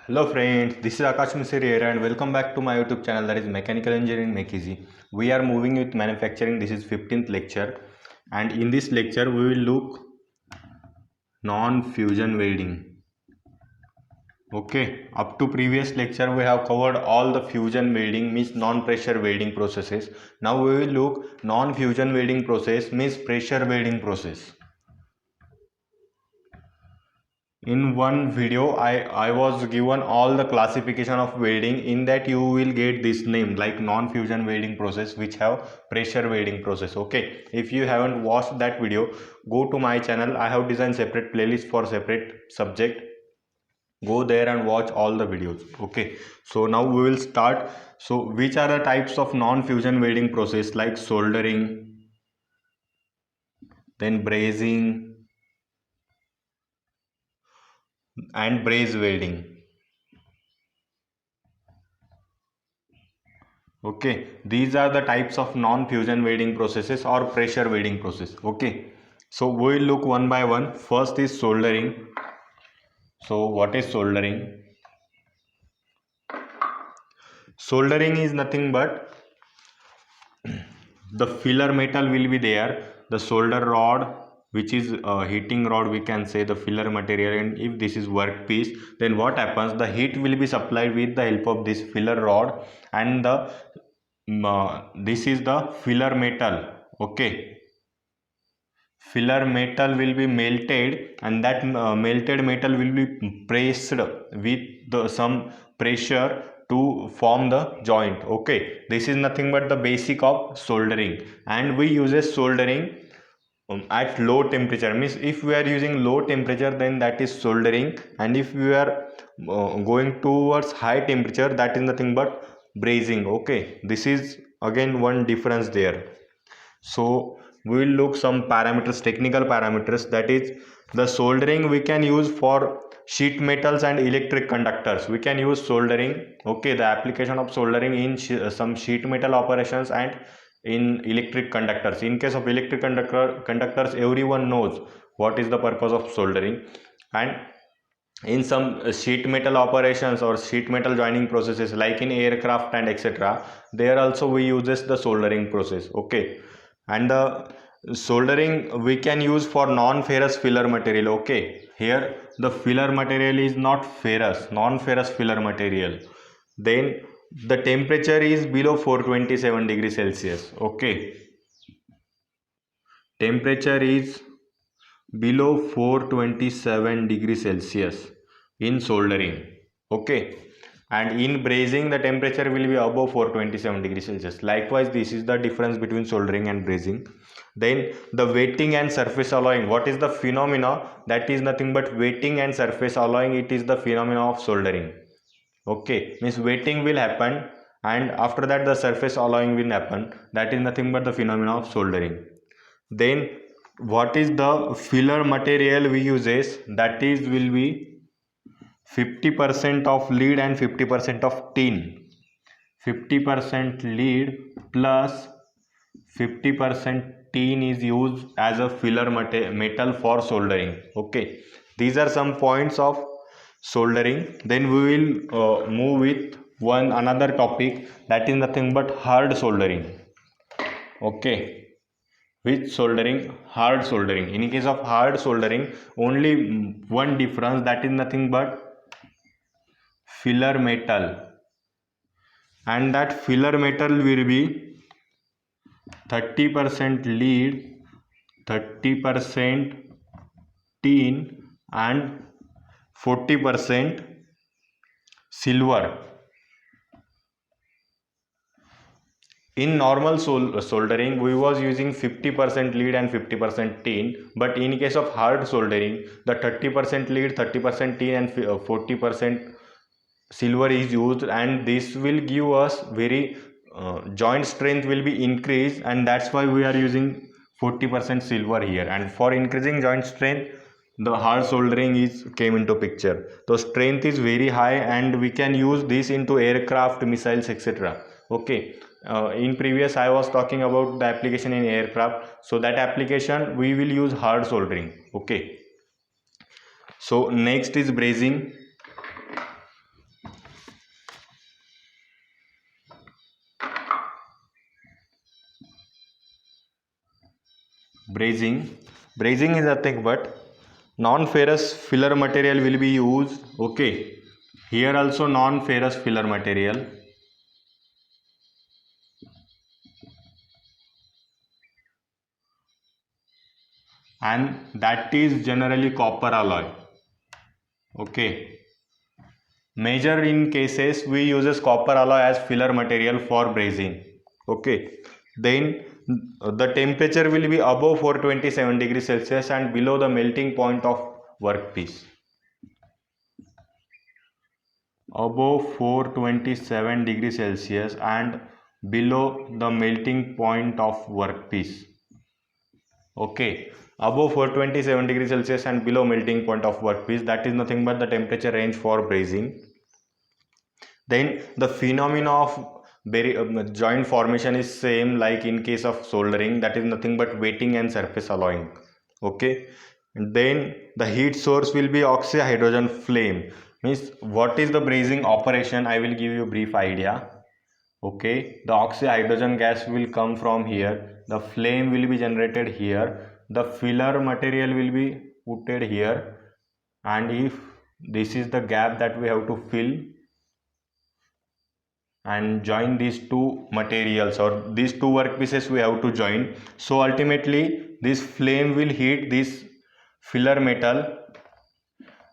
Hello friends, this is Akash Misir here and welcome back to my YouTube channel, that is Mechanical Engineering Make Easy. We are moving with manufacturing. This is 15th lecture, and in this lecture we will look non-fusion welding. Okay, up to previous lecture we have covered all the fusion welding means non-pressure welding processes. Now we will look non-fusion welding process means pressure welding process. In one video I was given all the classification of welding. In that you will get this name like non-fusion welding process, which have pressure welding process. Okay, if you haven't watched that video, go to my channel. I have designed separate playlist for separate subject. Go there and watch all the videos. Okay, so now we will start. So which are the types of non-fusion welding process? Like soldering, then brazing and braze welding. Okay, these are the types of non-fusion welding processes or pressure welding process. Okay, so we will look one by one. First is soldering. So what is soldering? Soldering is nothing but the filler metal will be there, the solder rod, which is a heating rod, we can say the filler material. And if this is workpiece, then what happens, the heat will be supplied with the help of this filler rod, and the this is the filler metal. Okay, filler metal will be melted, and that melted metal will be pressed with some pressure to form the joint. Okay, this is nothing but the basic of soldering, and we uses soldering at low temperature. Means if we are using low temperature, then that is soldering, and if we are going towards high temperature, that is nothing but brazing. Okay, this is again one difference there. So we will look some parameters, technical parameters, that is the soldering we can use for sheet metals and electric conductors. We can use soldering. Okay, the application of soldering in some sheet metal operations and in electric conductors. In case of electric conductors, everyone knows what is the purpose of soldering. And in some sheet metal operations or sheet metal joining processes like in aircraft and etc., there also we uses the soldering process. Okay, and the soldering we can use for non-ferrous filler material. Okay, here the filler material is not ferrous, non-ferrous filler material, then the temperature is below 427 degrees Celsius. Okay, temperature is below 427 degrees Celsius in soldering. Okay, and in brazing the temperature will be above 427 degrees Celsius. Likewise, this is the difference between soldering and brazing. Then the wetting and surface alloying. What is the phenomena? That is nothing but wetting and surface alloying. It is the phenomena of soldering. Okay, means wetting will happen, and after that the surface alloying will happen. That is nothing but the phenomena of soldering. Then what is the filler material we uses? That is will be 50% of lead and 50% of tin. 50% lead plus 50% tin is used as a filler metal for soldering. Okay, these are some points of soldering. Then we will move with one another topic, that is nothing but hard soldering. Okay, with soldering, hard soldering. In case of hard soldering, only one difference, that is nothing but filler metal, and that filler metal will be 30% lead, 30% tin, and 40% silver. In normal soldering we was using 50% lead and 50% tin, but in case of hard soldering, the 30% lead, 30% tin, and 40% silver is used, and this will give us very joint strength will be increased, and that's why we are using 40% silver here. And for increasing joint strength, the hard soldering is came into picture. The strength is very high, and we can use this into aircraft, missiles, etc. Okay, in previous I was talking about the application in aircraft, so that application we will use hard soldering. Okay, so next is brazing. Brazing is nothing but non-ferrous filler material will be used. Okay, here also non-ferrous filler material, and that is generally copper alloy. Okay, major in cases we uses copper alloy as filler material for brazing. Okay, then the temperature will be above 427 degrees Celsius and below the melting point of workpiece. Above 427 degrees Celsius and below the melting point of workpiece. Okay, above 427 degrees Celsius and below melting point of workpiece, that is nothing but the temperature range for brazing. Then the phenomena of joint formation is same like in case of soldering, that is nothing but wetting and surface alloying. Okay, and then the heat source will be oxyhydrogen flame. Means what is the brazing operation, I will give you a brief idea. Okay, the oxyhydrogen gas will come from here, the flame will be generated here, the filler material will be put here, and if this is the gap that we have to fill and join these two materials or these two workpieces we have to join. So ultimately this flame will heat this filler metal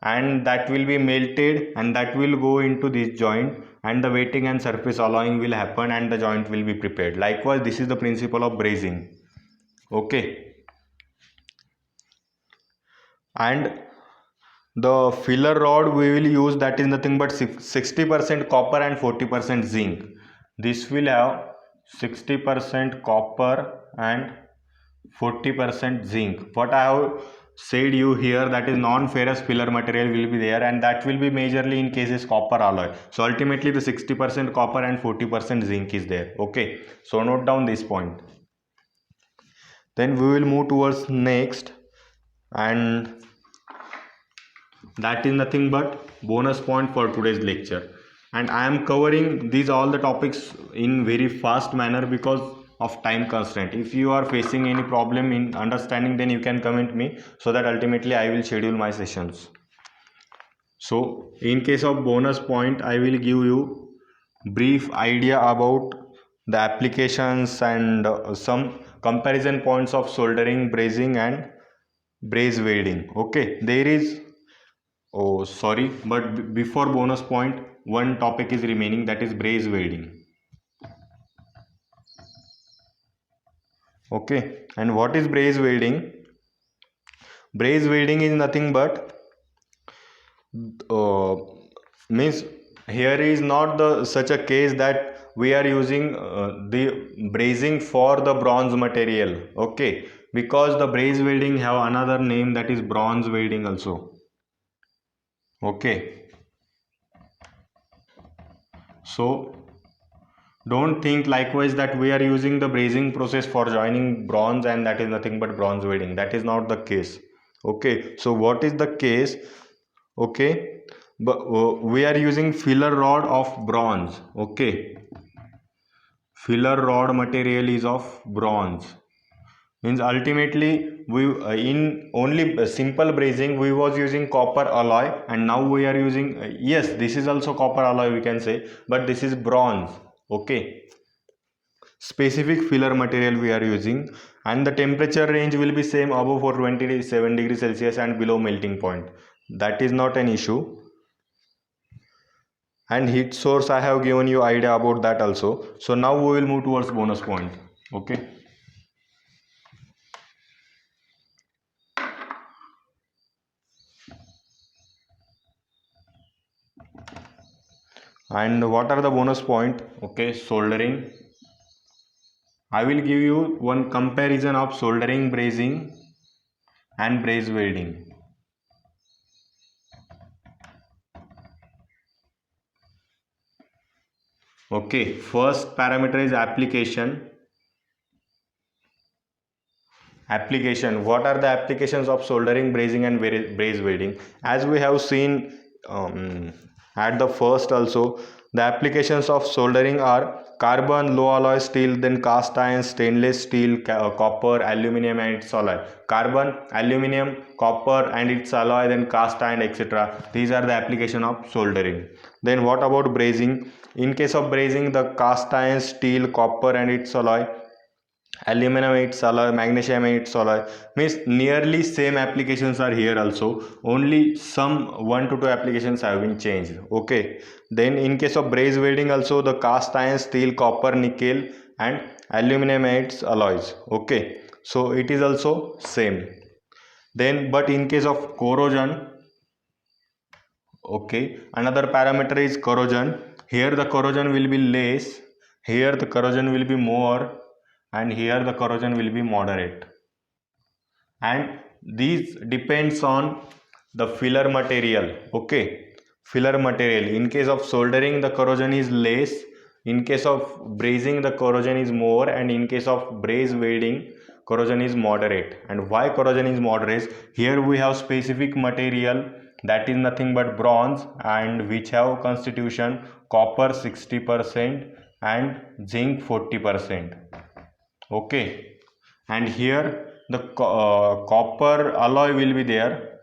and that will be melted and that will go into this joint, and the wetting and surface alloying will happen and the joint will be prepared. Likewise, this is the principle of brazing. Okay, and the filler rod we will use, that is nothing but 60% copper and 40% zinc. This will have 60% copper and 40% zinc. What I have said you here, that is non-ferrous filler material will be there, and that will be majorly in cases copper alloy. So ultimately the 60% copper and 40% zinc is there. Okay, so note down this point. Then we will move towards next, and that is nothing but bonus point for today's lecture. And I am covering these all the topics in very fast manner because of time constraint. If you are facing any problem in understanding, then you can comment me so that ultimately I will schedule my sessions. So in case of bonus point, I will give you brief idea about the applications and some comparison points of soldering, brazing and braze welding. Okay, there is, oh sorry, but before bonus point, one topic is remaining, that is braze welding. Okay, and what is braze welding? Braze welding is nothing but means here is not the such a case that we are using the brazing for the bronze material. Okay, because the braze welding have another name, that is bronze welding also. Okay, so don't think likewise that we are using the brazing process for joining bronze and that is nothing but bronze welding. That is not the case. Okay, so what is the case? Okay, but we are using filler rod of bronze. Okay, filler rod material is of bronze. Means ultimately we in only simple brazing we was using copper alloy, and now we are using yes, this is also copper alloy we can say, but this is bronze. Okay, specific filler material we are using, and the temperature range will be same above 427 degrees Celsius and below melting point. That is not an issue. And heat source I have given you idea about that also. So now we will move towards bonus point. Okay, and what are the bonus point? Okay, soldering. I will give you one comparison of soldering, brazing and braze welding. Okay, first parameter is application. What are the applications of soldering, brazing and braze welding? As we have seen at the first also, The applications of soldering are carbon, low alloy steel, then cast iron, stainless steel, copper, aluminium and its alloy. Carbon, aluminium, copper and its alloy, then cast iron, etc. These are the application of soldering. Then what about brazing? In case of brazing, the cast iron, steel, copper and its alloy, aluminum its alloy, magnesium its alloy, means nearly same applications are here also, only some 1 to 2 applications have been changed. Okay, then in case of braze welding also, the cast iron, steel, copper, nickel and aluminum its alloys. Okay, so it is also same. Then but in case of corrosion, okay, another parameter is corrosion. Here the corrosion will be less, here the corrosion will be more, and here the corrosion will be moderate. And these depends on the filler material. Okay, filler material. In case of soldering, the corrosion is less. In case of brazing, the corrosion is more, and in case of braze welding, corrosion is moderate. And why corrosion is moderate? Here we have specific material, that is nothing but bronze, and which have constitution copper 60% and zinc 40%. Okay, and here the copper alloy will be there,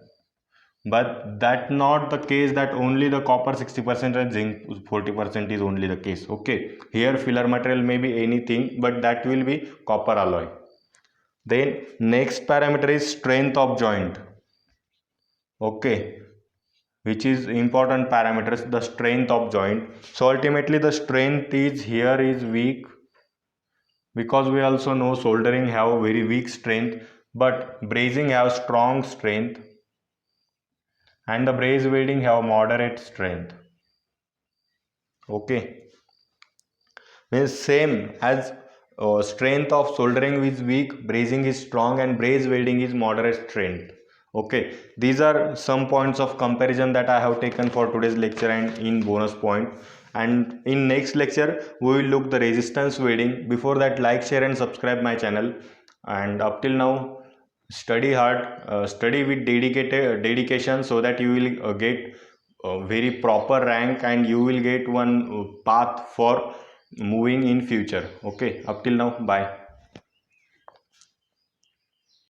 but that not the case that only the copper 60% and zinc 40% is only the case. Okay, here filler material may be anything, but that will be copper alloy. Then next parameter is strength of joint. Okay, which is important parameters, the strength of joint. So ultimately the strength is here is weak, because we also know soldering have very weak strength, but brazing have strong strength, and the braze welding have moderate strength. Okay, means same as strength of soldering is weak, brazing is strong, and braze welding is moderate strength. Okay, these are some points of comparison that I have taken for today's lecture and in bonus point. And in next lecture we will look the resistance welding. Before that, like, share and subscribe my channel. And up till now, study hard, study with dedication, so that you will get a very proper rank, and you will get one path for moving in future. Okay, up till now, bye.